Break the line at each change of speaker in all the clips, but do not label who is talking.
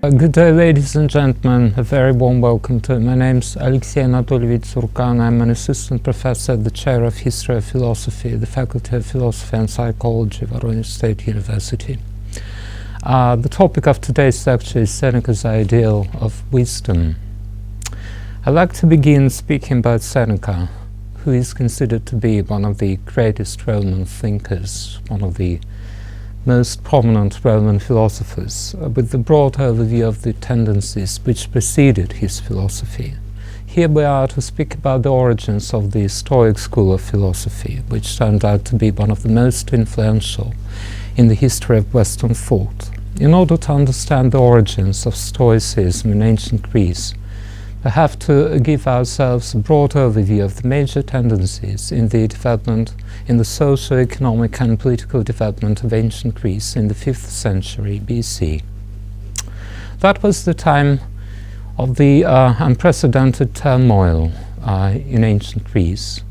Good day, ladies and gentlemen. A very warm welcome to my name's Alexey A. Tsurcan. I'm an assistant professor at the Chair of History of Philosophy, the Faculty of Philosophy and Psychology, Voronezh State University. The topic of today's lecture is Seneca's ideal of wisdom. I'd like to begin speaking about Seneca, who is considered to be one of the greatest Roman thinkers, one of the most prominent Roman philosophers, with the broad overview of the tendencies which preceded his philosophy. Here we are to speak about the origins of the Stoic school of philosophy, which turned out to be one of the most influential in the history of Western thought. In order to understand the origins of Stoicism in ancient Greece, we have to give ourselves a broad overview of the major tendencies in the development, in the socio-economic and political development of ancient Greece in the 5th century BC. That was the time of the unprecedented turmoil in ancient Greece,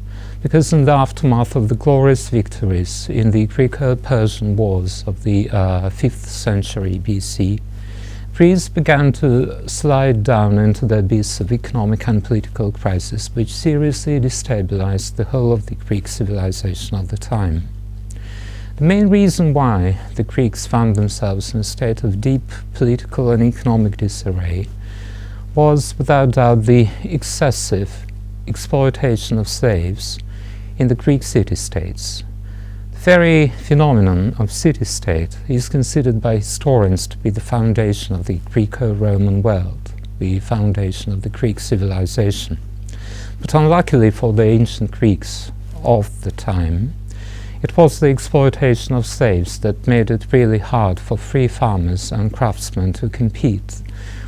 because in the aftermath of the glorious victories in the Greco-Persian wars of the 5th century BC, Greece began to slide down into the abyss of economic and political crisis, which seriously destabilized the whole of the Greek civilization of the time. The main reason why the Greeks found themselves in a state of deep political and economic disarray was, without doubt, the excessive exploitation of slaves in the Greek city-states. The very phenomenon of city-state is considered by historians to be the foundation of the Greco-Roman world, the foundation of the Greek civilization. But unluckily for the ancient Greeks of the time, it was the exploitation of slaves that made it really hard for free farmers and craftsmen to compete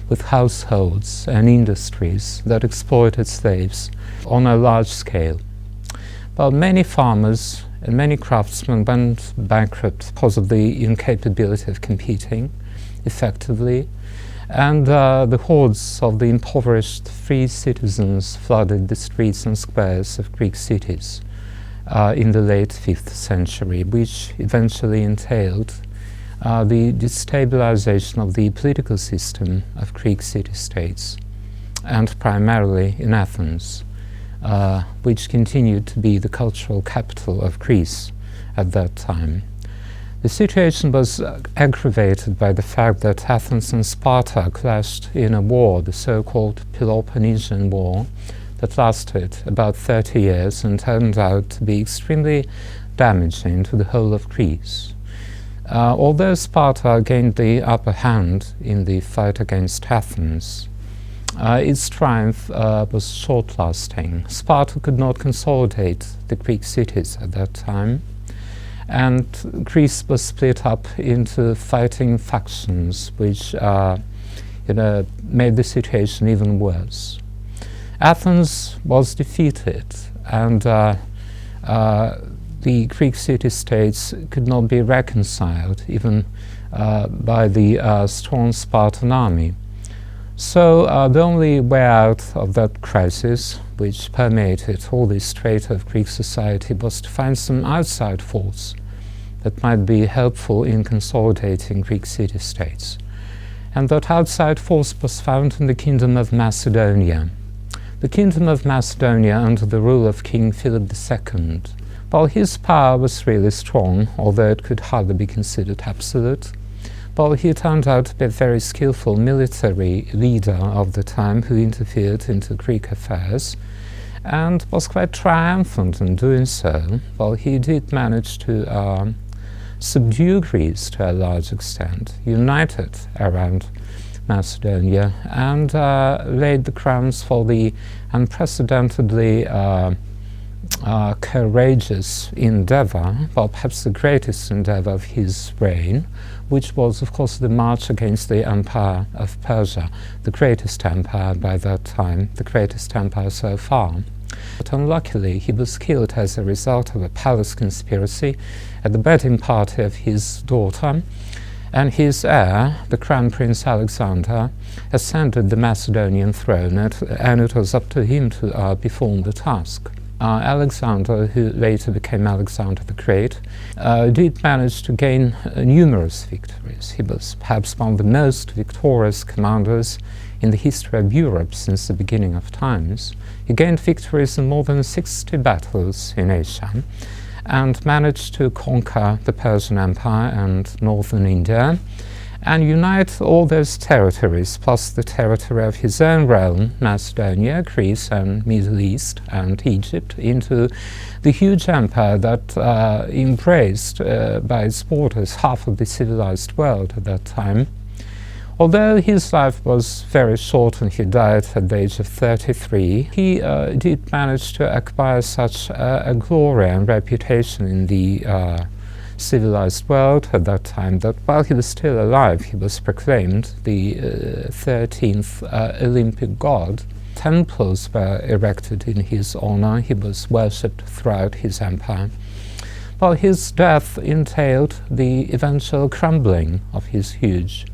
with households and industries that exploited slaves on a large scale. While many farmers and many craftsmen went bankrupt because of the incapability of competing effectively, and the hordes of the impoverished free citizens flooded the streets and squares of Greek cities in the late 5th century, which eventually entailed the destabilization of the political system of Greek city-states, and primarily in Athens, which continued to be the cultural capital of Greece at that time. The situation was aggravated by the fact that Athens and Sparta clashed in a war, the so-called Peloponnesian War, that lasted about 30 years and turned out to be extremely damaging to the whole of Greece. Although Sparta gained the upper hand in the fight against Athens, its triumph was short-lasting. Sparta could not consolidate the Greek cities at that time, and Greece was split up into fighting factions, which made the situation even worse. Athens was defeated, and the Greek city-states could not be reconciled even by the strong Spartan army. So the only way out of that crisis, which permeated all the strata of Greek society, was to find some outside force that might be helpful in consolidating Greek city-states. And that outside force was found in the Kingdom of Macedonia. The Kingdom of Macedonia under the rule of King Philip II. While his power was really strong, although it could hardly be considered absolute, well, he turned out to be a very skillful military leader of the time who interfered into Greek affairs and was quite triumphant in doing so. Well, he did manage to subdue Greece to a large extent, unite it around Macedonia, and laid the grounds for the unprecedentedly courageous endeavor, well, perhaps the greatest endeavor of his reign, which was, of course, the march against the Empire of Persia, the greatest empire by that time, the greatest empire so far. But unluckily, he was killed as a result of a palace conspiracy at the wedding party of his daughter, and his heir, the Crown Prince Alexander, ascended the Macedonian throne, and it was up to him to perform the task. Alexander, who later became Alexander the Great, did manage to gain numerous victories. He was perhaps one of the most victorious commanders in the history of Europe since the beginning of times. He gained victories in more than 60 battles in Asia and managed to conquer the Persian Empire and northern India and unite all those territories, plus the territory of his own realm, Macedonia, Greece, and Middle East, and Egypt, into the huge empire that embraced by its borders half of the civilized world at that time. Although his life was very short and he died at the age of 33, he did manage to acquire such a glory and reputation in the civilized world at that time that while he was still alive, he was proclaimed the 13th Olympic god. Temples were erected in his honor. He was worshipped throughout his empire. Well, his death entailed the eventual crumbling of his huge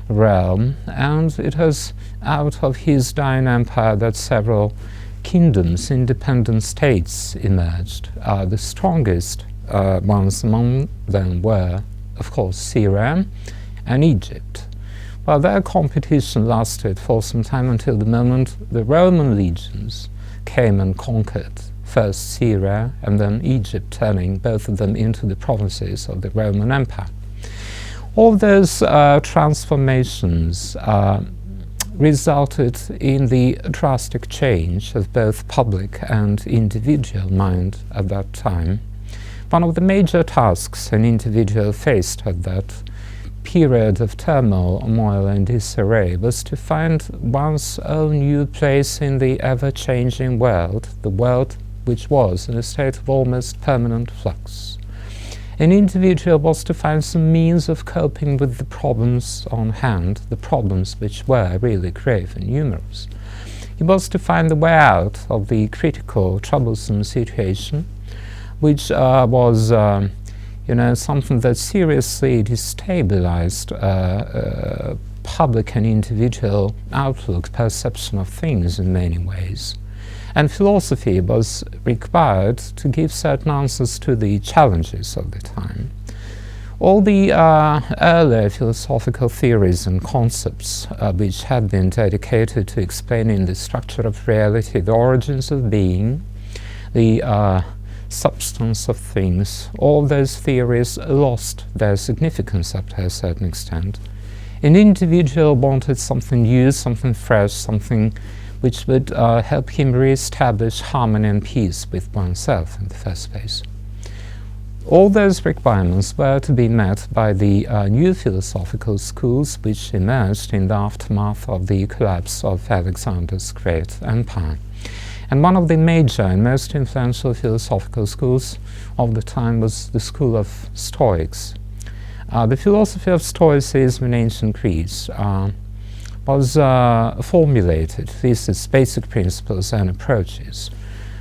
realm, and it was out of his dying empire that several kingdoms, independent states, emerged. The strongest ones among them were, of course, Syria and Egypt. Well, their competition lasted for some time until the moment the Roman legions came and conquered first Syria and then Egypt, turning both of them into the provinces of the Roman Empire. All those transformations resulted in the drastic change of both public and individual mind at that time. One of the major tasks an individual faced at that period of turmoil and disarray was to find one's own new place in the ever-changing world, the world which was in a state of almost permanent flux. An individual was to find some means of coping with the problems on hand, the problems which were really grave and numerous. He was to find the way out of the critical, troublesome situation, which was something that seriously destabilized public and individual outlook, perception of things in many ways. And philosophy was required to give certain answers to the challenges of the time. All the earlier philosophical theories and concepts which had been dedicated to explaining the structure of reality, the origins of being, the substance of things, all those theories lost their significance up to a certain extent. An individual wanted something new, something fresh, something which would help him re-establish harmony and peace with oneself in the first place. All those requirements were to be met by the new philosophical schools which emerged in the aftermath of the collapse of Alexander's great empire. And one of the major and most influential philosophical schools of the time was the school of Stoics. The philosophy of Stoicism in ancient Greece was formulated, at least its basic principles and approaches,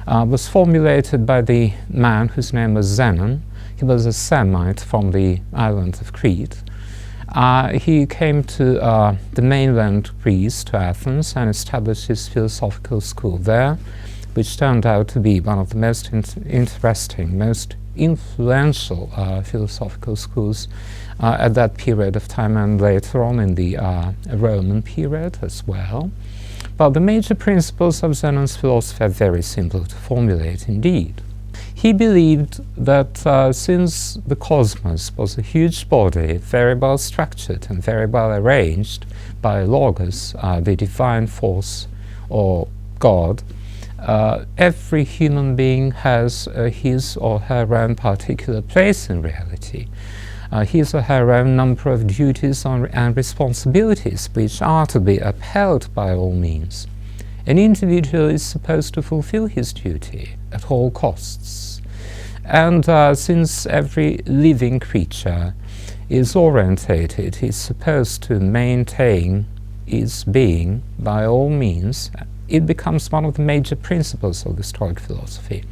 was formulated by the man whose name was Zenon. He was a Semite from the island of Crete. He came to the mainland Greece, to Athens, and established his philosophical school there, which turned out to be one of the most interesting, most influential philosophical schools at that period of time and later on in the Roman period as well. But the major principles of Zenon's philosophy are very simple to formulate indeed. He believed that since the cosmos was a huge body, very well structured and very well arranged by Logos, the divine force or God, every human being has his or her own particular place in reality, his or her own number of duties and responsibilities which are to be upheld by all means. An individual is supposed to fulfill his duty at all costs. And since every living creature is orientated, is supposed to maintain its being by all means, it becomes one of the major principles of the Stoic philosophy.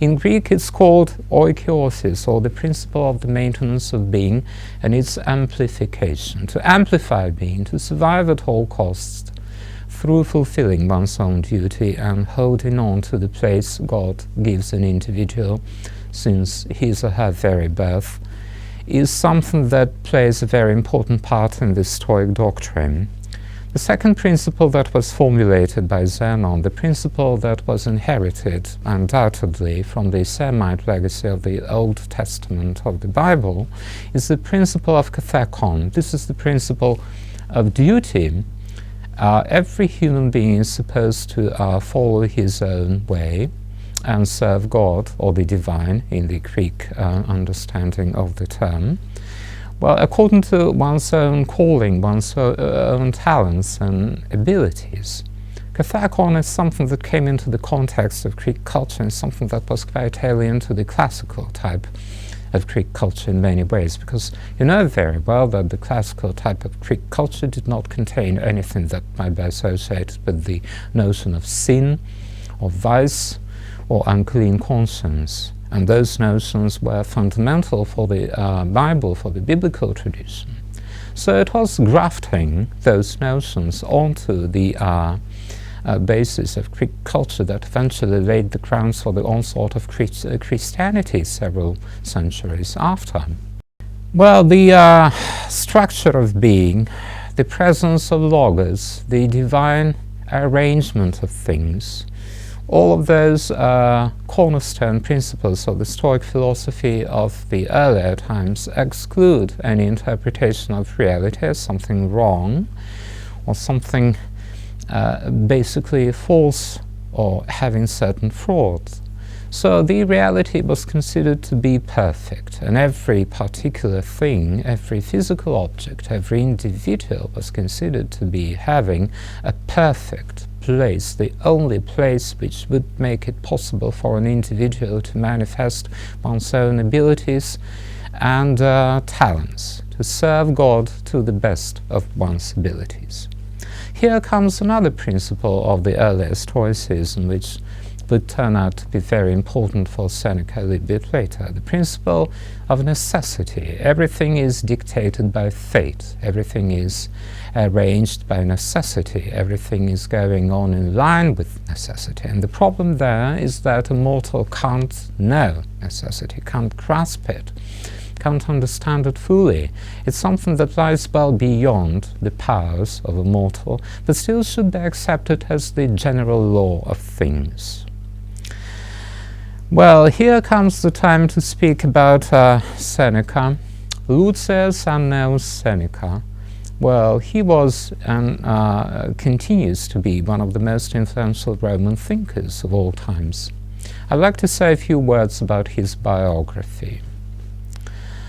In Greek it's called oikeosis, or the principle of the maintenance of being and its amplification. To amplify being, to survive at all costs through fulfilling one's own duty and holding on to the place God gives an individual since his or her very birth, is something that plays a very important part in the Stoic doctrine. The second principle that was formulated by Zenon, the principle that was inherited undoubtedly from the Semite legacy of the Old Testament of the Bible, is the principle of kathekon. This is the principle of duty. Every human being is supposed to follow his own way and serve God, or the divine in the Greek understanding of the term, well, according to one's own calling, one's own talents and abilities. Kathekon is something that came into the context of Greek culture and something that was quite alien to the classical type of Greek culture in many ways, because you know very well that the classical type of Greek culture did not contain anything that might be associated with the notion of sin, or vice, or unclean conscience. And those notions were fundamental for the Bible, for the biblical tradition. So it was grafting those notions onto the basis of Greek culture that eventually laid the grounds for the onslaught of Christianity several centuries after. Well, the structure of being, the presence of logos, the divine arrangement of things, all of those cornerstone principles of the Stoic philosophy of the earlier times exclude any interpretation of reality as something wrong or something basically false or having certain frauds. So the reality was considered to be perfect, and every particular thing, every physical object, every individual was considered to be having a perfect place, the only place which would make it possible for an individual to manifest one's own abilities and talents, to serve God to the best of one's abilities. Here comes another principle of the earlier Stoicism, which would turn out to be very important for Seneca a little bit later. The principle of necessity. Everything is dictated by fate. Everything is arranged by necessity. Everything is going on in line with necessity. And the problem there is that a mortal can't know necessity, can't grasp it, can't understand it fully. It's something that lies well beyond the powers of a mortal, but still should be accepted as the general law of things. Well, here comes the time to speak about Seneca. Lucius Annaeus Seneca. Well, he was and continues to be one of the most influential Roman thinkers of all times. I'd like to say a few words about his biography.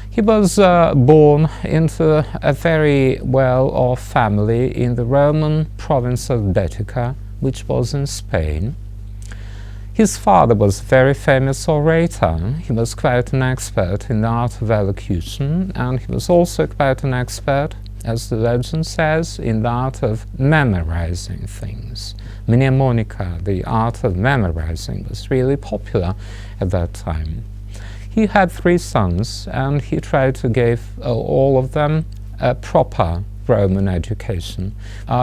He was born into a very well-off family in the Roman province of Baetica, which was in Spain. His father was a very famous orator. He was quite an expert in the art of elocution, and he was also quite an expert, as the legend says, in the art of memorizing things. Mnemonica, the art of memorizing, was really popular at that time. He had 3 sons, and he tried to give all of them a proper Roman education.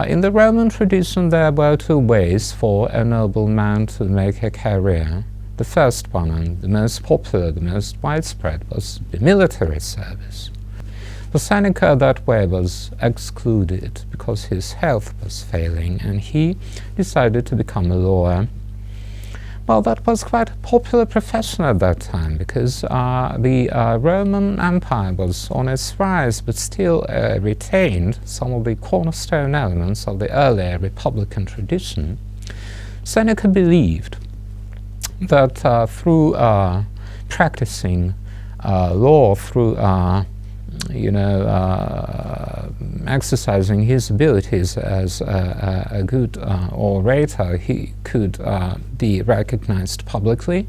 In the Roman tradition, there were 2 ways for a nobleman to make a career. The first one, and the most popular, the most widespread, was the military service. For Seneca, that way was excluded because his health was failing, and he decided to become a lawyer. Well, that was quite a popular profession at that time, because the Roman Empire was on its rise, but still retained some of the cornerstone elements of the earlier republican tradition. Seneca believed that through practicing law, through exercising his abilities as a good orator, he could be recognized publicly,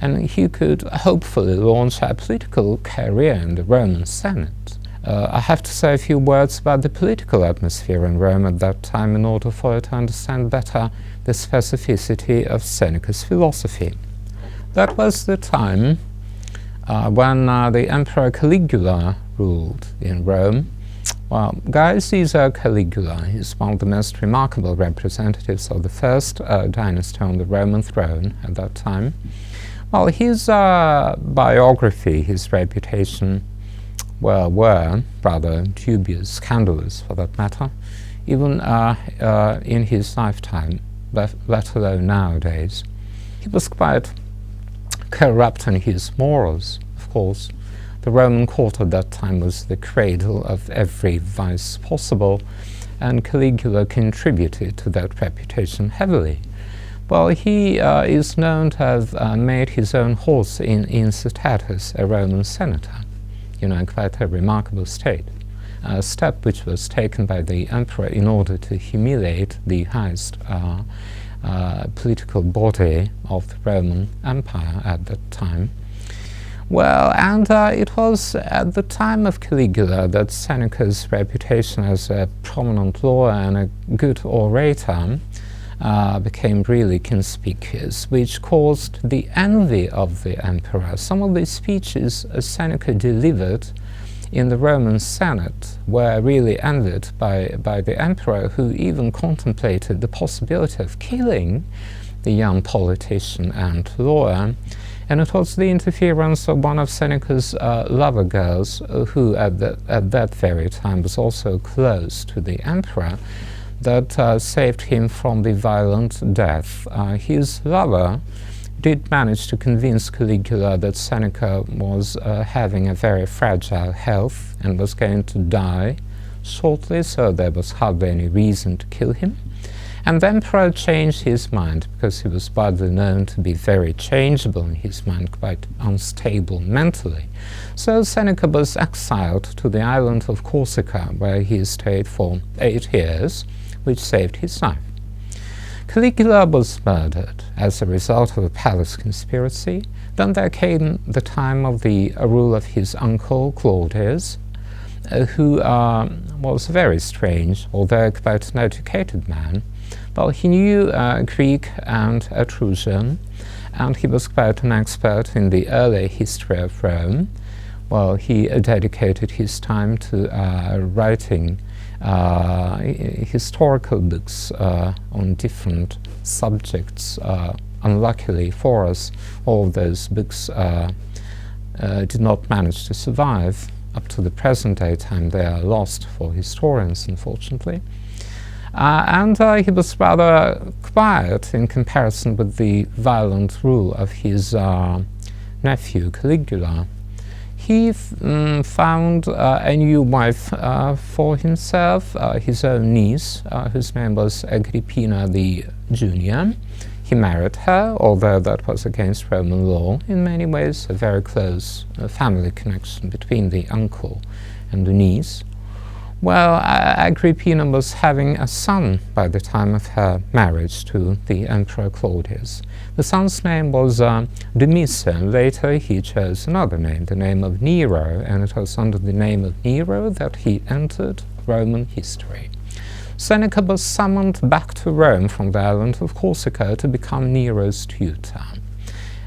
and he could hopefully launch a political career in the Roman Senate. I have to say a few words about the political atmosphere in Rome at that time in order for you to understand better the specificity of Seneca's philosophy. That was the time when the Emperor Caligula ruled in Rome, Well, Gaius Caesar Caligula is one of the most remarkable representatives of the first dynasty on the Roman throne at that time. Well, his biography, his reputation, were rather dubious, scandalous for that matter, even in his lifetime, let alone nowadays. He was quite corrupt in his morals, of course. The Roman court at that time was the cradle of every vice possible, and Caligula contributed to that reputation heavily. Well, he is known to have made his own horse in Instep, a Roman senator, quite a remarkable step which was taken by the emperor in order to humiliate the highest political body of the Roman Empire at that time. Well, and it was at the time of Caligula that Seneca's reputation as a prominent lawyer and a good orator became really conspicuous, which caused the envy of the emperor. Some of the speeches Seneca delivered in the Roman Senate were really envied by the emperor, who even contemplated the possibility of killing the young politician and lawyer. And it was the interference of one of Seneca's lover girls, who at that very time was also close to the emperor, that saved him from the violent death. His lover did manage to convince Caligula that Seneca was having a very fragile health and was going to die shortly, so there was hardly any reason to kill him. And the emperor changed his mind, because he was widely known to be very changeable in his mind, quite unstable mentally. So Seneca was exiled to the island of Corsica, where he stayed for 8 years, which saved his life. Caligula was murdered as a result of a palace conspiracy. Then there came the time of the rule of his uncle Claudius, who was very strange, although quite an educated man. Well, he knew Greek and Etruscan, and he was quite an expert in the early history of Rome. Well, he dedicated his time to writing historical books on different subjects. Unluckily for us, all of those books did not manage to survive. Up to the present day time, they are lost for historians, unfortunately. And he was rather quiet in comparison with the violent rule of his nephew Caligula. He found a new wife for himself, his own niece, whose name was Agrippina the Junior. He married her, although that was against Roman law. In many ways, a very close family connection between the uncle and the niece. Well, Agrippina was having a son by the time of her marriage to the Emperor Claudius. The son's name was Domitian. Later he chose another name, the name of Nero, and it was under the name of Nero that he entered Roman history. Seneca was summoned back to Rome from the island of Corsica to become Nero's tutor.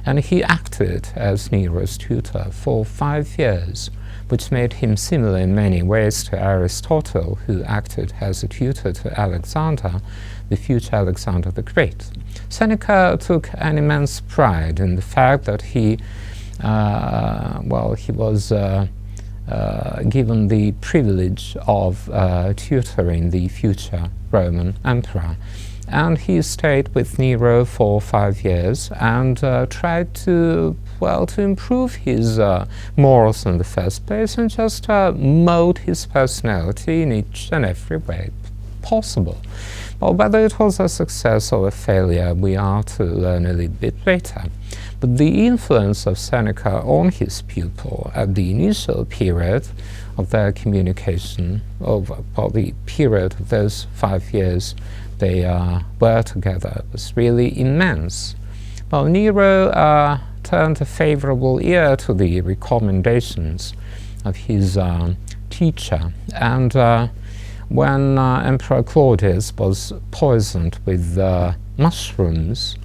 And he acted as Nero's tutor for 5 years, which made him similar in many ways to Aristotle, who acted as a tutor to Alexander, the future Alexander the Great. Seneca took an immense pride in the fact that he was given the privilege of tutoring the future Roman emperor. And he stayed with Nero for 5 years and tried to improve his morals in the first place and just mold his personality in each and every way possible. Well, whether it was a success or a failure, we are to learn a little bit later. But the influence of Seneca on his pupil at the initial period of their communication, the period of those 5 years they were together, was really immense. Well, Nero turned a favorable ear to the recommendations of his teacher, and when Emperor Claudius was poisoned with mushrooms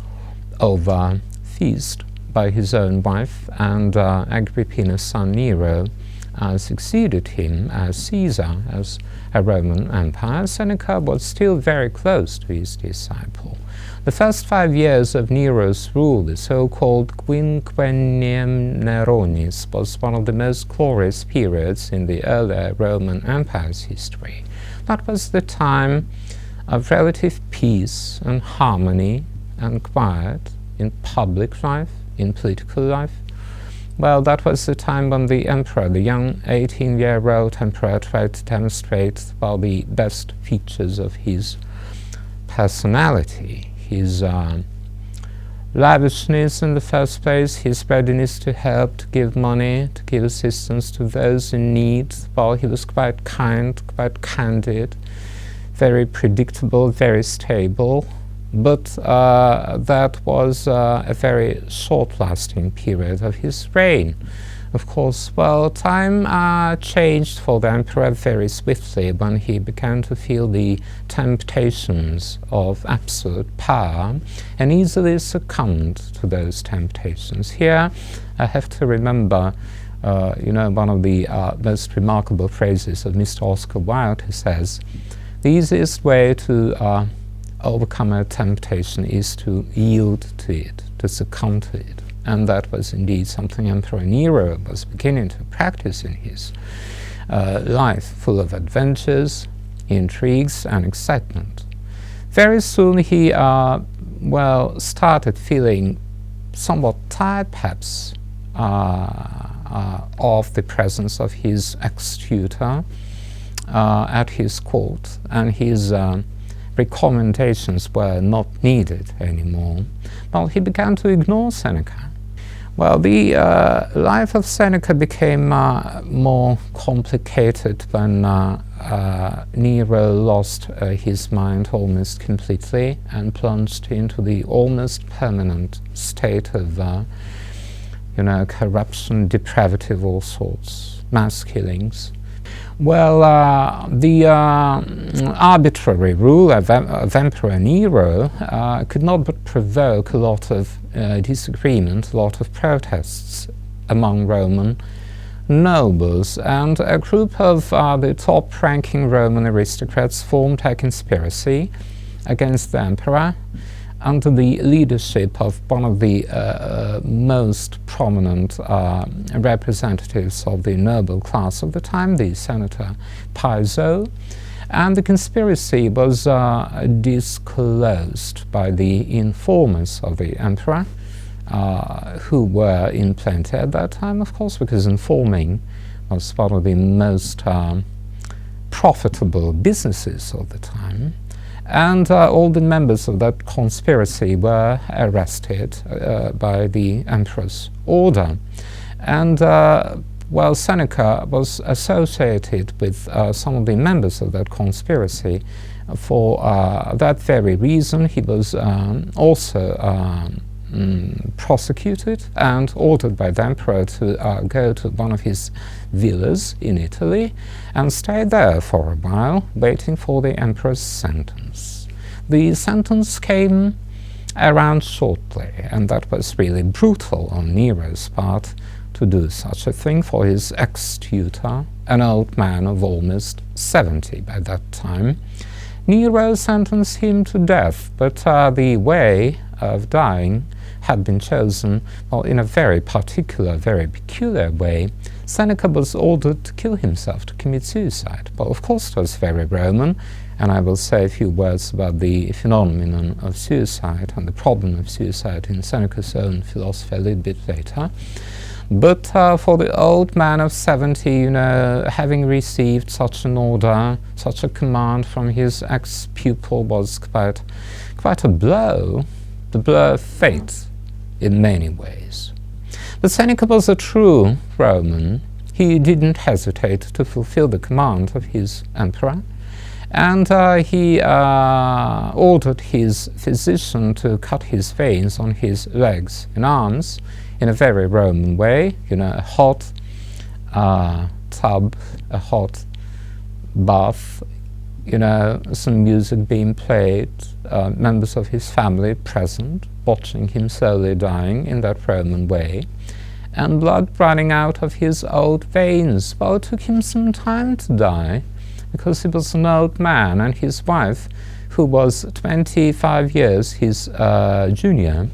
over feast by his own wife, and Agrippina's son Nero succeeded him as Caesar, as a Roman Empire, Seneca was still very close to his disciple. The first 5 years of Nero's rule, the so-called Quinquennium Neronis, was one of the most glorious periods in the earlier Roman Empire's history. That was the time of relative peace and harmony and quiet in public life, in political life. Well, that was the time when the emperor, the young 18-year-old emperor, tried to demonstrate, well, the best features of his personality. His lavishness in the first place, his readiness to help, to give money, to give assistance to those in need. Well, he was quite kind, quite candid, very predictable, very stable. But that was a very short-lasting period of his reign. Of course, well, time changed for the emperor very swiftly when he began to feel the temptations of absolute power and easily succumbed to those temptations. Here, I have to remember, one of the most remarkable phrases of Mr. Oscar Wilde, who says, "The easiest way to overcome a temptation is to yield to it, to succumb to it." And that was indeed something Emperor Nero was beginning to practice in his life, full of adventures, intrigues, and excitement. Very soon he, started feeling somewhat tired, perhaps, of the presence of his ex-tutor at his court, and his recommendations were not needed anymore. Well, he began to ignore Seneca. Well, the life of Seneca became more complicated when Nero lost his mind almost completely and plunged into the almost permanent state of corruption, depravity of all sorts, mass killings. Well, the arbitrary rule of Emperor Nero could not but provoke a lot of disagreement, a lot of protests among Roman nobles, and a group of the top-ranking Roman aristocrats formed a conspiracy against the emperor under the leadership of one of the most prominent representatives of the noble class of the time, the Senator Piso. And the conspiracy was disclosed by the informers of the emperor, who were in plenty at that time, of course, because informing was one of the most profitable businesses of the time. And all the members of that conspiracy were arrested by the emperor's order. And Seneca was associated with some of the members of that conspiracy. For that very reason, he was also prosecuted and ordered by the emperor to go to one of his villas in Italy and stay there for a while, waiting for the emperor's sentence. The sentence came around shortly, and that was really brutal on Nero's part to do such a thing for his ex-tutor, an old man of almost 70 by that time. Nero sentenced him to death, but the way of dying had been chosen, in a very particular, very peculiar way. Seneca was ordered to kill himself, to commit suicide. Well, of course, it was very Roman, and I will say a few words about the phenomenon of suicide and the problem of suicide in Seneca's own philosophy a little bit later. But for the old man of 70, having received such an order, such a command from his ex-pupil was quite a blow, the blow of fate in many ways. But Seneca was a true Roman. He didn't hesitate to fulfill the command of his emperor, and he ordered his physician to cut his veins on his legs and arms in a very Roman way, a hot tub, a hot bath, some music being played, members of his family present, watching him slowly dying in that Roman way. and blood running out of his old veins. Well, it took him some time to die, because he was an old man, and his wife, who was 25 years his junior,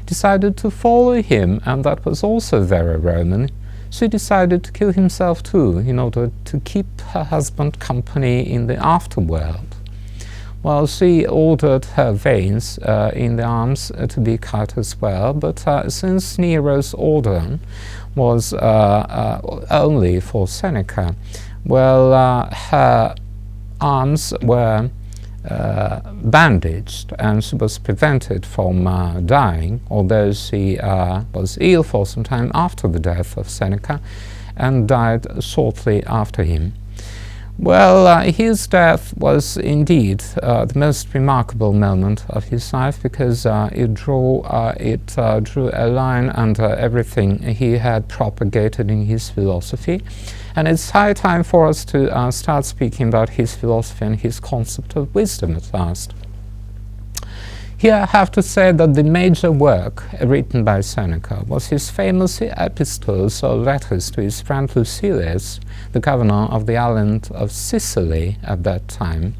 decided to follow him, and that was also very Roman. She decided to kill himself too, in order to keep her husband company in the afterworld. Well, she ordered her veins in the arms to be cut as well, but since Nero's order was only for Seneca, well, her arms were bandaged, and she was prevented from dying, although she was ill for some time after the death of Seneca and died shortly after him. Well, his death was indeed the most remarkable moment of his life, because it drew a line under everything he had propagated in his philosophy. And it's high time for us to start speaking about his philosophy and his concept of wisdom at last. Here I have to say that the major work written by Seneca was his famous epistles or letters to his friend Lucilius, the governor of the island of Sicily at that time.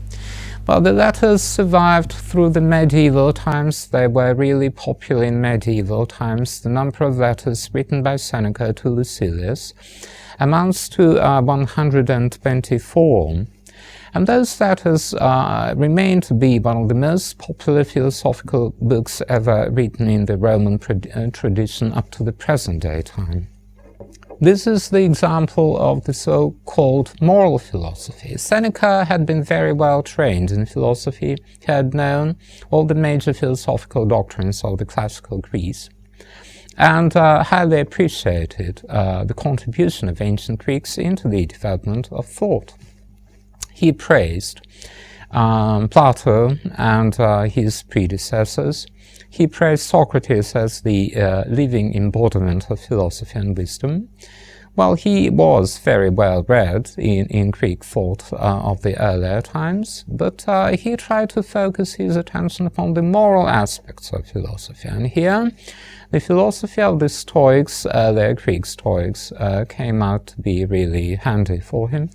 Well, the letters survived through the medieval times. They were really popular in medieval times. The number of letters written by Seneca to Lucilius amounts to 124. And those letters remain to be one of the most popular philosophical books ever written in the Roman tradition up to the present day time. This is the example of the so-called moral philosophy. Seneca had been very well trained in philosophy. He had known all the major philosophical doctrines of the classical Greece, and highly appreciated the contribution of ancient Greeks into the development of thought. He praised Plato and his predecessors. He praised Socrates as the living embodiment of philosophy and wisdom. Well, he was very well read in Greek thought of the earlier times, but he tried to focus his attention upon the moral aspects of philosophy. And here, the philosophy of the Stoics, the Greek Stoics, came out to be really handy for him,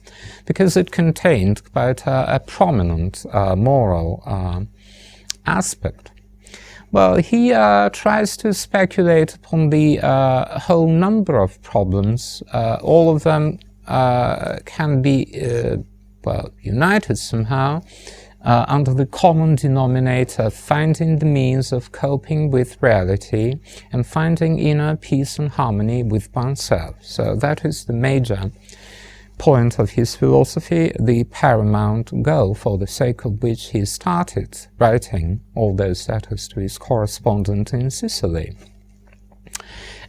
because it contained quite a prominent moral aspect. Well, he tries to speculate upon the whole number of problems. All of them can be united somehow under the common denominator, finding the means of coping with reality and finding inner peace and harmony with oneself. So that is the major point of his philosophy, the paramount goal for the sake of which he started writing all those letters to his correspondent in Sicily.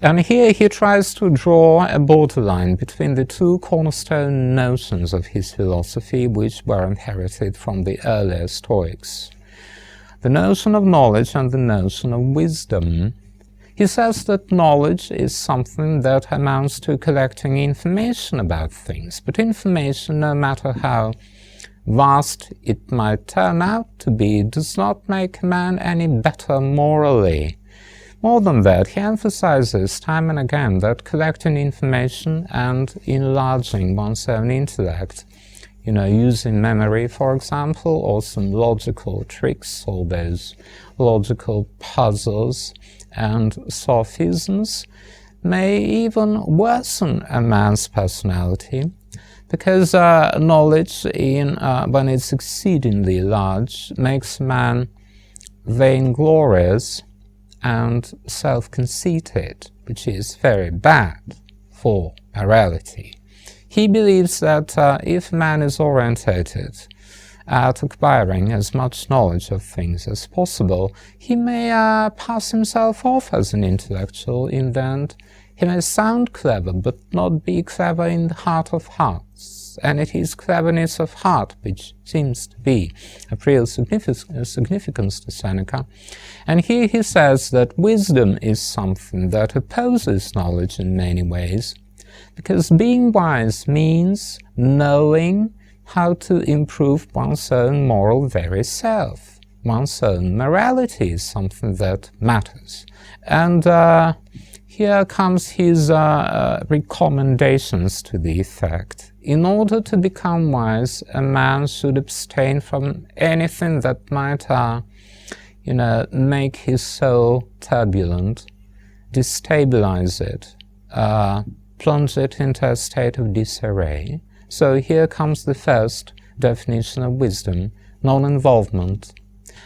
And here he tries to draw a borderline between the two cornerstone notions of his philosophy, which were inherited from the earlier Stoics: the notion of knowledge and the notion of wisdom. He says that knowledge is something that amounts to collecting information about things, but information, no matter how vast it might turn out to be, does not make a man any better morally. More than that, he emphasizes time and again that collecting information and enlarging one's own intellect, using memory, for example, or some logical tricks, all those logical puzzles and sophisms, may even worsen a man's personality, because knowledge, when it's exceedingly large, makes man vainglorious and self-conceited, which is very bad for morality. He believes that if man is orientated at acquiring as much knowledge of things as possible, he may pass himself off as an intellectual in that he may sound clever, but not be clever in the heart of hearts. And it is cleverness of heart which seems to be of real significance to Seneca. And here he says that wisdom is something that opposes knowledge in many ways, because being wise means knowing how to improve one's own moral very self. One's own morality is something that matters. And Here comes his recommendations to the effect. In order to become wise, a man should abstain from anything that might, make his soul turbulent, destabilize it, plunge it into a state of disarray. So here comes the first definition of wisdom: non-involvement.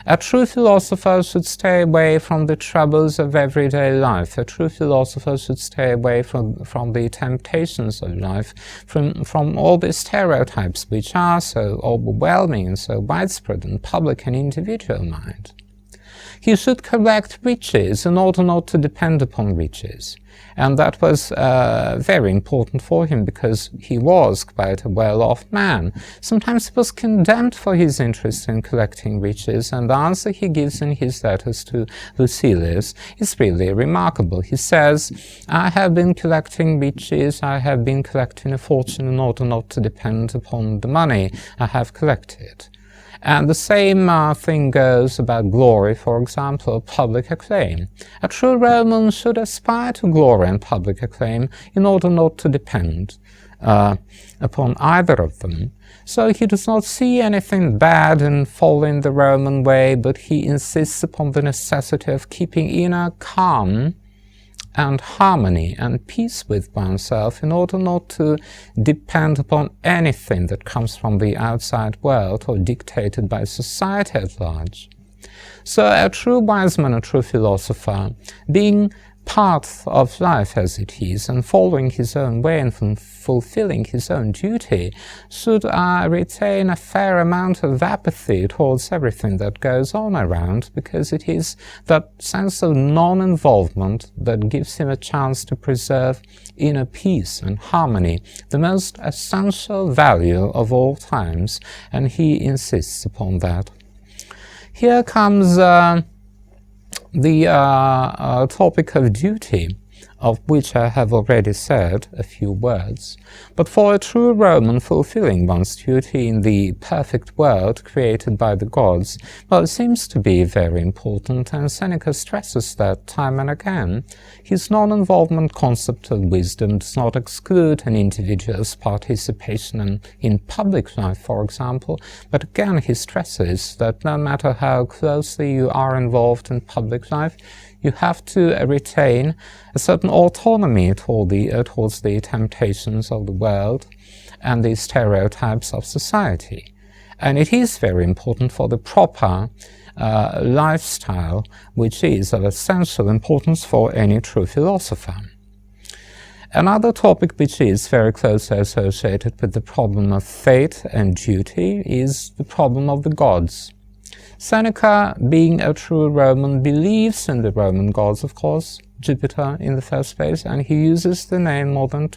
A true philosopher should stay away from the troubles of everyday life. A true philosopher should stay away from the temptations of life, from all the stereotypes which are so overwhelming and so widespread in public and individual mind. He should collect riches in order not to depend upon riches. And that was very important for him because he was quite a well-off man. Sometimes he was condemned for his interest in collecting riches, and the answer he gives in his letters to Lucilius is really remarkable. He says, "I have been collecting riches, I have been collecting a fortune in order not to depend upon the money I have collected." And the same thing goes about glory, for example, public acclaim. A true Roman should aspire to glory and public acclaim in order not to depend upon either of them. So he does not see anything bad in following the Roman way, but he insists upon the necessity of keeping inner calm and harmony and peace with oneself in order not to depend upon anything that comes from the outside world or dictated by society at large. So a true wise man, a true philosopher, being part of life as it is and following his own way and fulfilling his own duty, should retain a fair amount of apathy towards everything that goes on around, because it is that sense of non-involvement that gives him a chance to preserve inner peace and harmony, the most essential value of all times, and he insists upon that. Here comes the topic of duty, of which I have already said a few words. But for a true Roman, fulfilling one's duty in the perfect world created by the gods, well, it seems to be very important, and Seneca stresses that time and again. His non-involvement concept of wisdom does not exclude an individual's participation in public life, for example, but again he stresses that no matter how closely you are involved in public life, you have to retain a certain autonomy towards the temptations of the world and the stereotypes of society. And it is very important for the proper lifestyle, which is of essential importance for any true philosopher. Another topic which is very closely associated with the problem of fate and duty is the problem of the gods. Seneca, being a true Roman, believes in the Roman gods, of course, Jupiter in the first place, and he uses the name more than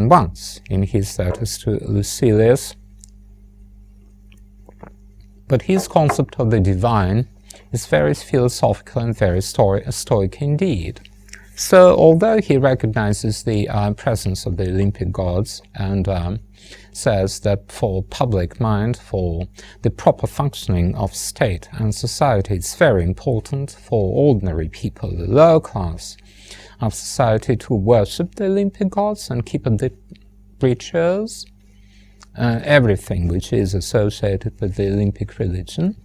once in his letters to Lucilius. But his concept of the divine is very philosophical and very stoic indeed. So, although he recognizes the presence of the Olympic gods and says that for public mind, for the proper functioning of state and society, it's very important for ordinary people, the lower class of society, to worship the Olympic gods and keep up the rituals, everything which is associated with the Olympic religion.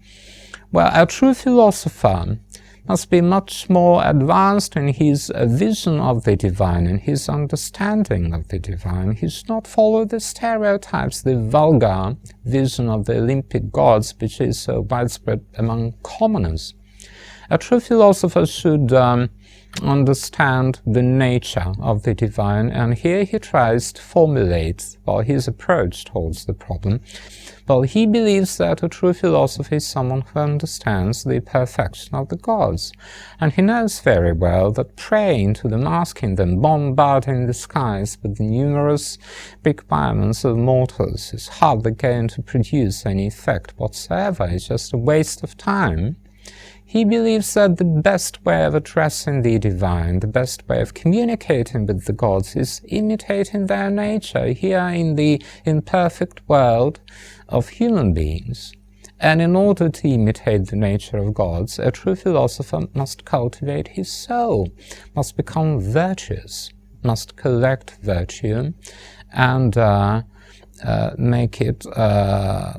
Well, a true philosopher must be much more advanced in his vision of the divine and his understanding of the divine. He should not follow the stereotypes, the vulgar vision of the Olympic gods, which is so widespread among commoners. A true philosopher should understand the nature of the divine, and here he tries to formulate his approach towards the problem. Well, he believes that a true philosopher is someone who understands the perfection of the gods, and he knows very well that praying to them, asking them, bombarding the skies with the numerous requirements of mortals is hardly going to produce any effect whatsoever. It's just a waste of time. He believes that the best way of addressing the divine, the best way of communicating with the gods, is imitating their nature here in the imperfect world of human beings. And in order to imitate the nature of gods, a true philosopher must cultivate his soul, must become virtuous, must collect virtue, and make it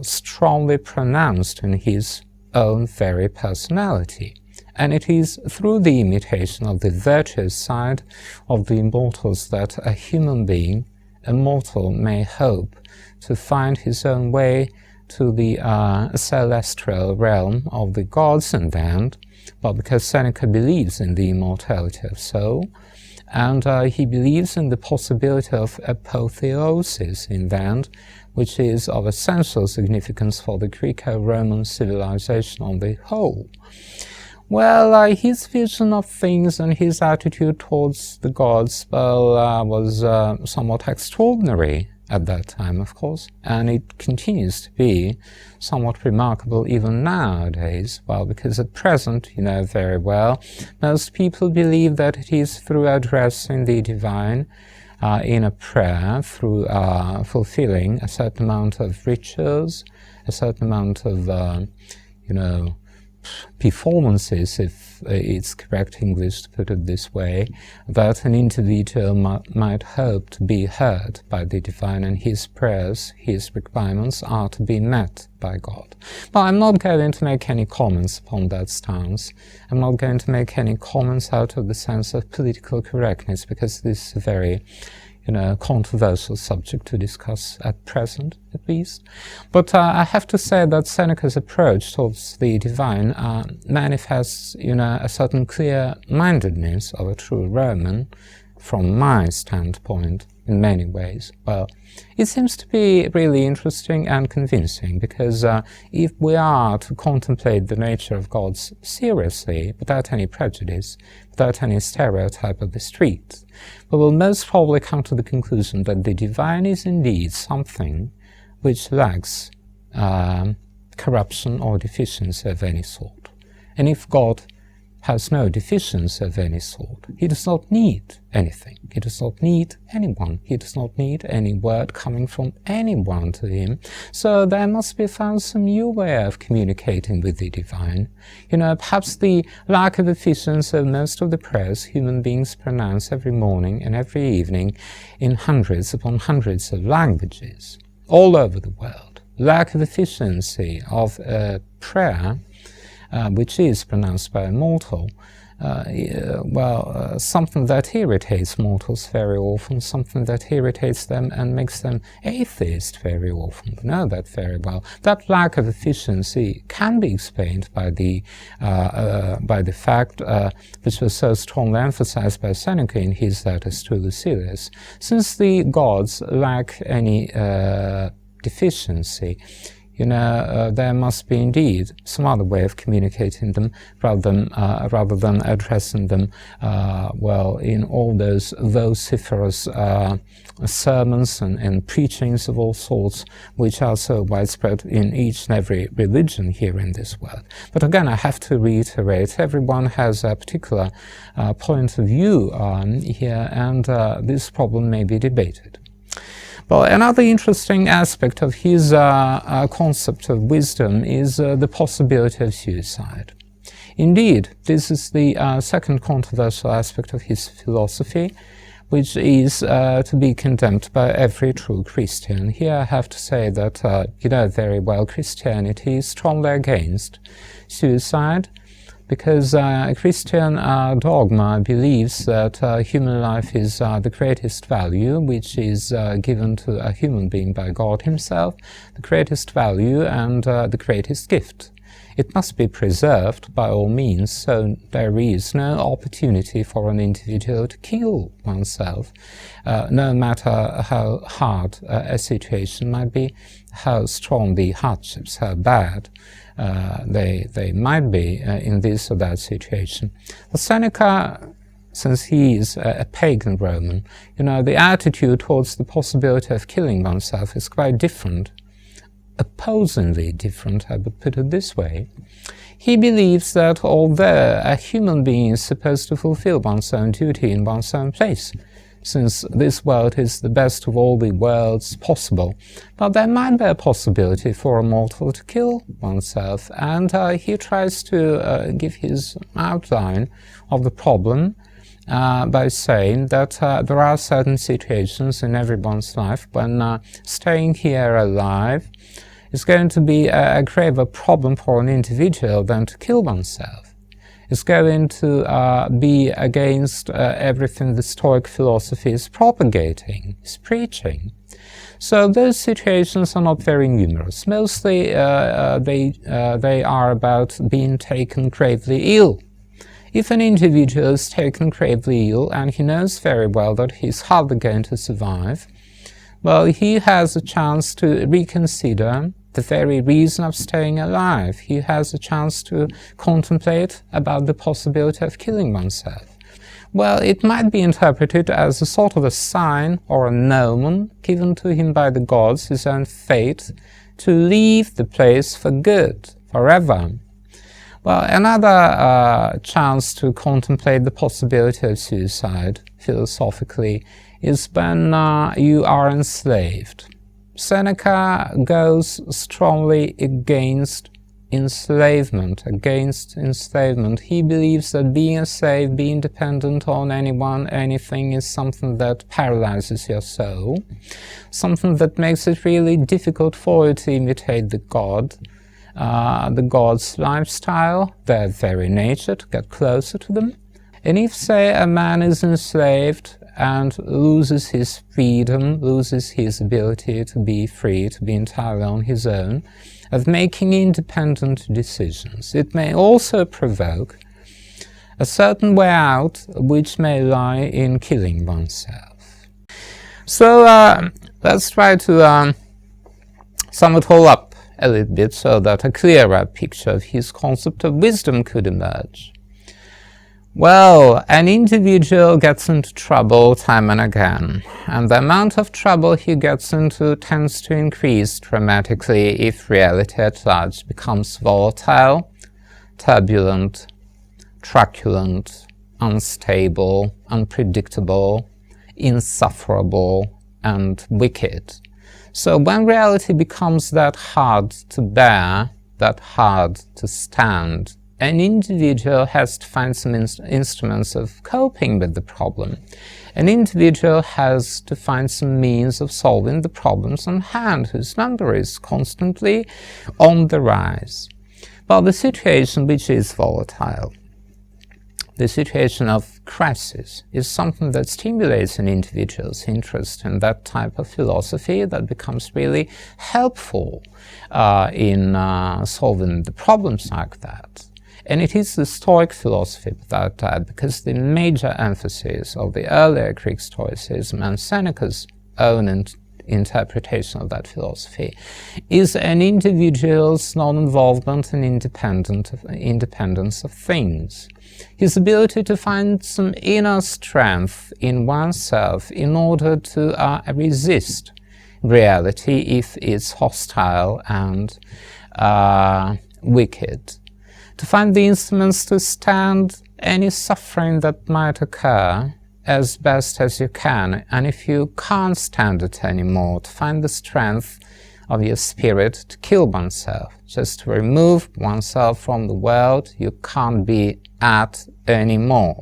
strongly pronounced in his own very personality. And it is through the imitation of the virtuous side of the immortals that a human being, a mortal, may hope to find his own way to the celestial realm of the gods in the end, well, because Seneca believes in the immortality of soul, and he believes in the possibility of apotheosis in the end, which is of essential significance for the Greco-Roman civilization on the whole. Well, his vision of things and his attitude towards the gods, well, was somewhat extraordinary at that time, of course, and it continues to be somewhat remarkable even nowadays. Well, because at present, you know very well, most people believe that it is through addressing the divine in a prayer, through fulfilling a certain amount of rituals, a certain amount of, performances, if it's correct English to put it this way, that an individual might hope to be heard by the divine, and his prayers, his requirements are to be met by God. Well, I'm not going to make any comments upon that stance. I'm not going to make any comments out of the sense of political correctness, because this is a very controversial subject to discuss at present, at least. But I have to say that Seneca's approach towards the divine manifests, a certain clear-mindedness of a true Roman, from my standpoint, in many ways. Well, it seems to be really interesting and convincing, because if we are to contemplate the nature of gods seriously, without any prejudice, without any stereotype of the street, we will most probably come to the conclusion that the divine is indeed something which lacks corruption or deficiency of any sort. And if God has no deficiency of any sort, he does not need anything. He does not need anyone. He does not need any word coming from anyone to him. So there must be found some new way of communicating with the divine. Perhaps the lack of efficiency of most of the prayers human beings pronounce every morning and every evening in hundreds upon hundreds of languages all over the world. Lack of efficiency of prayer which is pronounced by a mortal, something that irritates mortals very often, something that irritates them and makes them atheist very often. We know that very well. That lack of efficiency can be explained by the fact, which was so strongly emphasized by Seneca in his letters to Lucilius, since the gods lack any deficiency, there must be indeed some other way of communicating them rather than addressing them, in all those vociferous sermons and preachings of all sorts, which are so widespread in each and every religion here in this world. But again, I have to reiterate, everyone has a particular point of view here, and this problem may be debated. Well, another interesting aspect of his concept of wisdom is the possibility of suicide. Indeed, this is the second controversial aspect of his philosophy, which is to be condemned by every true Christian. Here I have to say that, very well, Christianity is strongly against suicide, because Christian dogma believes that human life is the greatest value which is given to a human being by God himself, the greatest value and the greatest gift. It must be preserved by all means, so there is no opportunity for an individual to kill oneself, no matter how hard a situation might be, how strong the hardships, how bad they might be in this or that situation. But Seneca, since he is a pagan Roman, the attitude towards the possibility of killing oneself is quite different, opposingly different, I would put it this way. He believes that although a human being is supposed to fulfill one's own duty in one's own place, since this world is the best of all the worlds possible. But there might be a possibility for a mortal to kill oneself, and he tries to give his outline of the problem by saying that there are certain situations in everyone's life when staying here alive is going to be a graver problem for an individual than to kill oneself. It's going to be against everything the Stoic philosophy is propagating, is preaching. So those situations are not very numerous. Mostly they are about being taken gravely ill. If an individual is taken gravely ill and he knows very well that he's hardly going to survive, well, he has a chance to reconsider the very reason of staying alive. He has a chance to contemplate about the possibility of killing oneself. Well, it might be interpreted as a sort of a sign or a gnomon given to him by the gods, his own fate, to leave the place for good, forever. Well, another chance to contemplate the possibility of suicide, philosophically, is when you are enslaved. Seneca goes strongly against enslavement, He believes that being a slave, being dependent on anyone, anything, is something that paralyzes your soul, something that makes it really difficult for you to imitate the god's lifestyle, their very nature, to get closer to them. And if, say, a man is enslaved and loses his freedom, loses his ability to be free, to be entirely on his own, of making independent decisions, it may also provoke a certain way out, which may lie in killing oneself. So let's try to sum it all up a little bit so that a clearer picture of his concept of wisdom could emerge. Well, an individual gets into trouble time and again, and the amount of trouble he gets into tends to increase dramatically if reality at large becomes volatile, turbulent, truculent, unstable, unpredictable, insufferable, and wicked. So when reality becomes that hard to bear, that hard to stand, an individual has to find some instruments of coping with the problem. An individual has to find some means of solving the problems on hand, whose number is constantly on the rise. But the situation which is volatile, the situation of crisis, is something that stimulates an individual's interest in that type of philosophy that becomes really helpful in solving the problems like that. And it is the Stoic philosophy without doubt, because the major emphasis of the earlier Greek Stoicism and Seneca's own interpretation of that philosophy is an individual's non-involvement and independence of things. His ability to find some inner strength in oneself in order to resist reality if it's hostile and wicked. To find the instruments to stand any suffering that might occur as best as you can, and if you can't stand it anymore, to find the strength of your spirit to kill oneself, just to remove oneself from the world you can't be at anymore.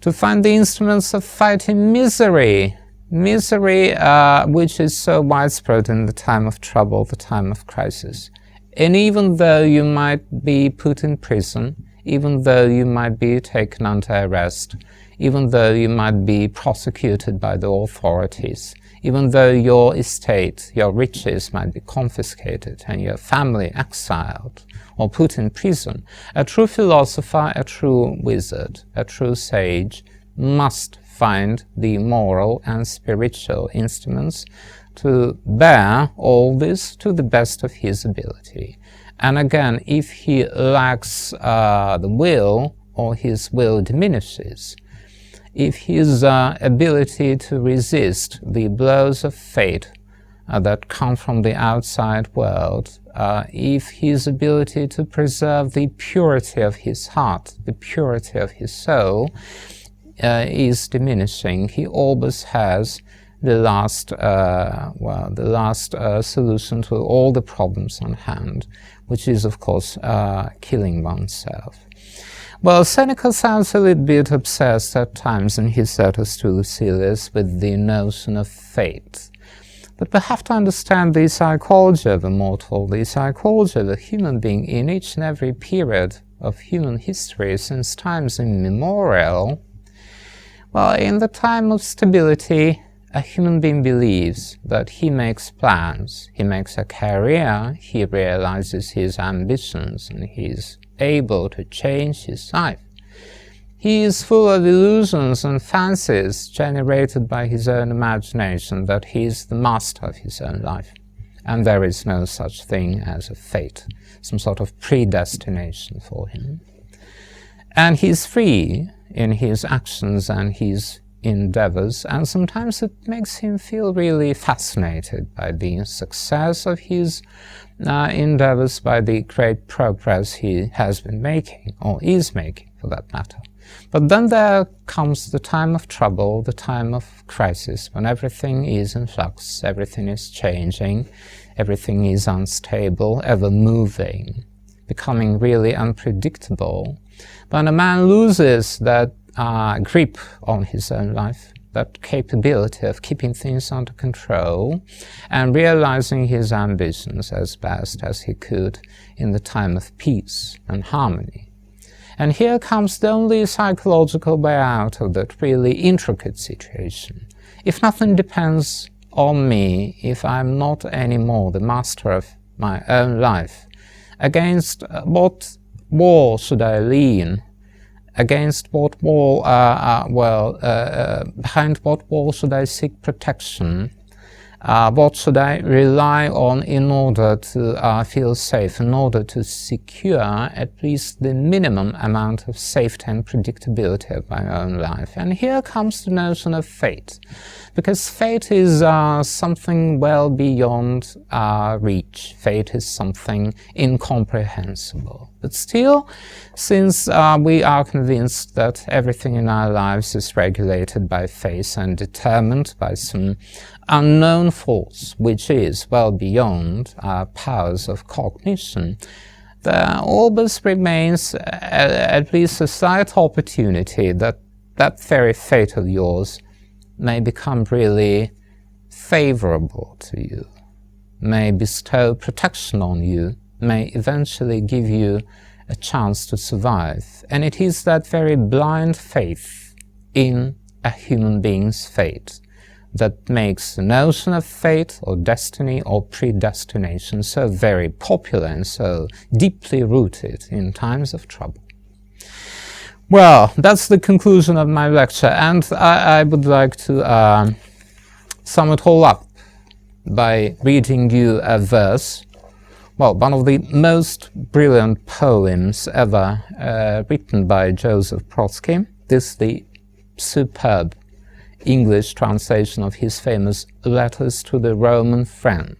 To find the instruments of fighting misery, which is so widespread in the time of trouble, the time of crisis. And even though you might be put in prison, even though you might be taken under arrest, even though you might be prosecuted by the authorities, even though your estate, your riches might be confiscated and your family exiled or put in prison, a true philosopher, a true wizard, a true sage must find the moral and spiritual instruments to bear all this to the best of his ability. And again, if he lacks the will, or his will diminishes, if his ability to resist the blows of fate that come from the outside world, if his ability to preserve the purity of his heart, the purity of his soul, is diminishing, he always has the last solution to all the problems on hand, which is, of course, killing oneself. Well, Seneca sounds a little bit obsessed at times in his letters to Lucilius with the notion of fate. But we have to understand the psychology of a mortal, the psychology of a human being in each and every period of human history since times immemorial. Well, in the time of stability, a human being believes that he makes plans, he makes a career, he realizes his ambitions, and he is able to change his life. He is full of illusions and fancies generated by his own imagination that he is the master of his own life. And there is no such thing as a fate, some sort of predestination for him. And he is free in his actions and his endeavors, and sometimes it makes him feel really fascinated by the success of his endeavors, by the great progress he has been making, or is making for that matter. But then there comes the time of trouble, the time of crisis, when everything is in flux, everything is changing, everything is unstable, ever moving, becoming really unpredictable. When a man loses that grip on his own life, that capability of keeping things under control and realizing his ambitions as best as he could in the time of peace and harmony. And here comes the only psychological way out of that really intricate situation. If nothing depends on me, if I'm not anymore the master of my own life, against what wall should I lean? Against what wall, behind what wall should I seek protection? What should I rely on in order to feel safe, in order to secure at least the minimum amount of safety and predictability of my own life? And here comes the notion of fate, because fate is something well beyond our reach. Fate is something incomprehensible. But still, since we are convinced that everything in our lives is regulated by fate and determined by some unknown force, which is well beyond our powers of cognition, there always remains at least a slight opportunity that that very fate of yours may become really favorable to you, may bestow protection on you, may eventually give you a chance to survive. And it is that very blind faith in a human being's fate that makes the notion of fate or destiny or predestination so very popular and so deeply rooted in times of trouble. Well, that's the conclusion of my lecture, and I would like to sum it all up by reading you a verse, well, one of the most brilliant poems ever written by Joseph Brodsky. This is the superb English translation of his famous Letters to the Roman Friend,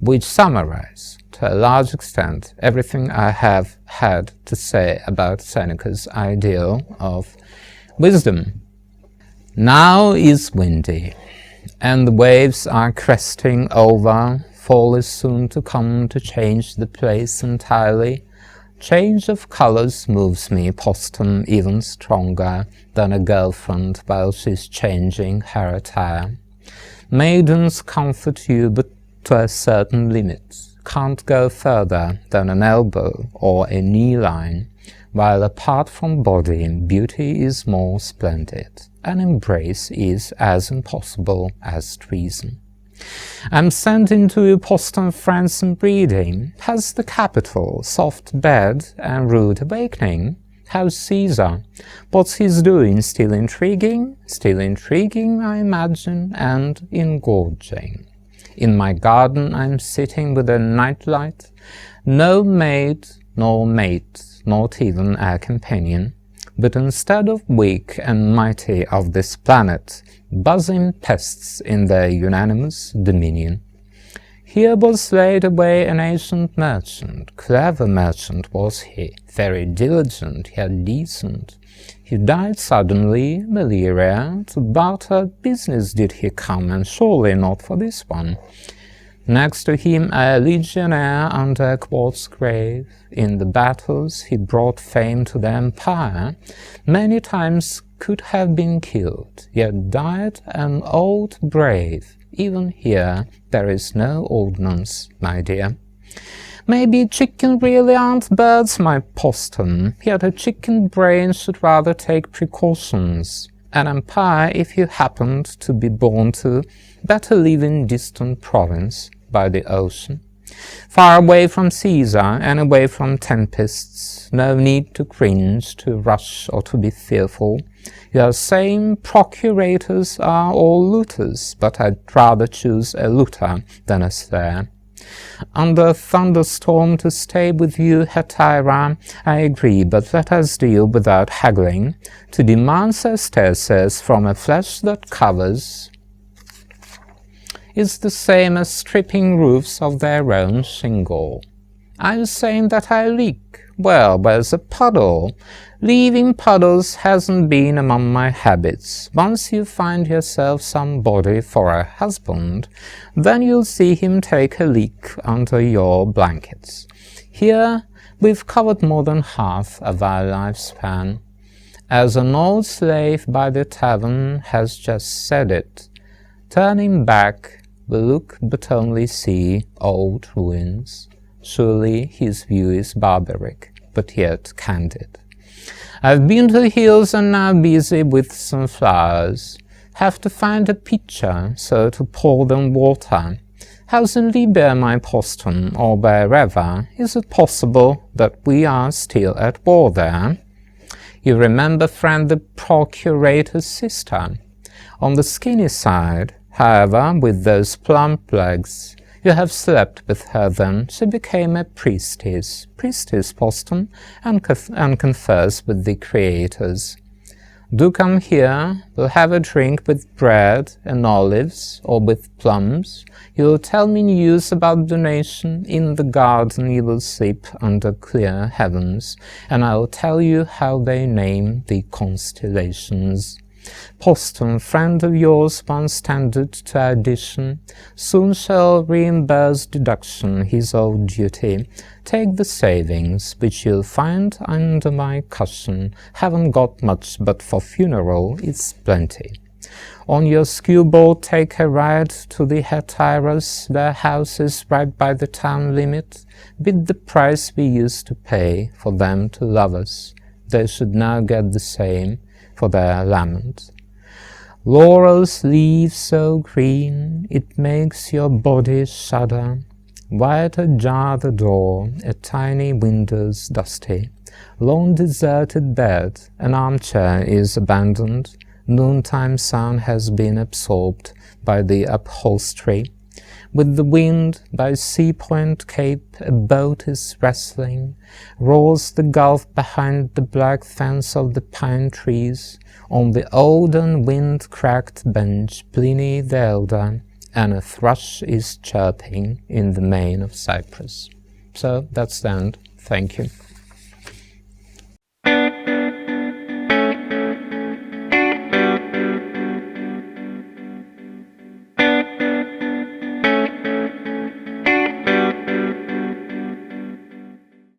which summarize, to a large extent, everything I have had to say about Seneca's ideal of wisdom. Now is windy, and the waves are cresting over. Fall is soon to come to change the place entirely. Change of colors moves me postern even stronger than a girlfriend while she's changing her attire. Maidens comfort you, but to a certain limit, can't go further than an elbow or a knee line, while apart from body, beauty is more splendid. An embrace is as impossible as treason. I'm sent into your postern France and breeding. Has the capital soft bed and rude awakening? How's Caesar? What's he's doing? Still intriguing? Still intriguing, I imagine, and engorging. In my garden I'm sitting with a nightlight, no maid nor mate, not even a companion, but instead of weak and mighty of this planet, buzzing pests in their unanimous dominion. Here was laid away an ancient merchant. Clever merchant was he, very diligent, yet decent. He died suddenly, malaria. To barter business did he come, and surely not for this one. Next to him a legionnaire under a quartz grave. In the battles he brought fame to the empire. Many times could have been killed, yet died an old brave. Even here there is no ordnance, my dear. Maybe chicken really aren't birds, my postum, yet a chicken brain should rather take precautions. An empire, if you happened to be born to, better live in distant province, by the ocean, far away from Caesar and away from tempests. No need to cringe, to rush, or to be fearful. Your same procurators are all looters, but I'd rather choose a looter than a slayer. Under a thunderstorm to stay with you, Hetaira, I agree, but let us deal without haggling. To demand sesterces from a flesh that covers is the same as stripping roofs of their own shingle. I'm saying that I leak. Well, where's a puddle? Leaving puddles hasn't been among my habits. Once you find yourself somebody for a husband, then you'll see him take a leak under your blankets. Here we've covered more than half of our lifespan. As an old slave by the tavern has just said it, turning back, we look but only see old ruins. Surely his view is barbaric, but yet candid. I've been to the hills and now busy with some flowers. Have to find a pitcher, so to pour them water. How's in Libya, my postum, or wherever? Is it possible that we are still at war there? You remember, friend, the procurator's sister? On the skinny side, however, with those plump legs. You have slept with her then. She became a priestess postum, and confers with the creators. Do come here, we'll have a drink with bread and olives, or with plums. You'll tell me news about the nation. In the garden you will sleep under clear heavens, and I'll tell you how they name the constellations. Postum, friend of yours, once tended to addition, soon shall reimburse deduction his old duty. Take the savings, which you'll find under my cushion. Haven't got much, but for funeral it's plenty. On your skewboard take a ride to the Hetairas, their house is right by the town limit. Bid the price we used to pay for them to love us. They should now get the same for their lament. Laurel's leaves so green, it makes your body shudder. Wide ajar the door, a tiny window's dusty. Long deserted bed, an armchair is abandoned. Noontime sun has been absorbed by the upholstery. With the wind, by Sea Point Cape, a boat is wrestling. Roars the gulf behind the black fence of the pine trees. On the old and wind-cracked bench, Pliny the Elder, and a thrush is chirping in the mane of Cyprus. So that's the end. Thank you.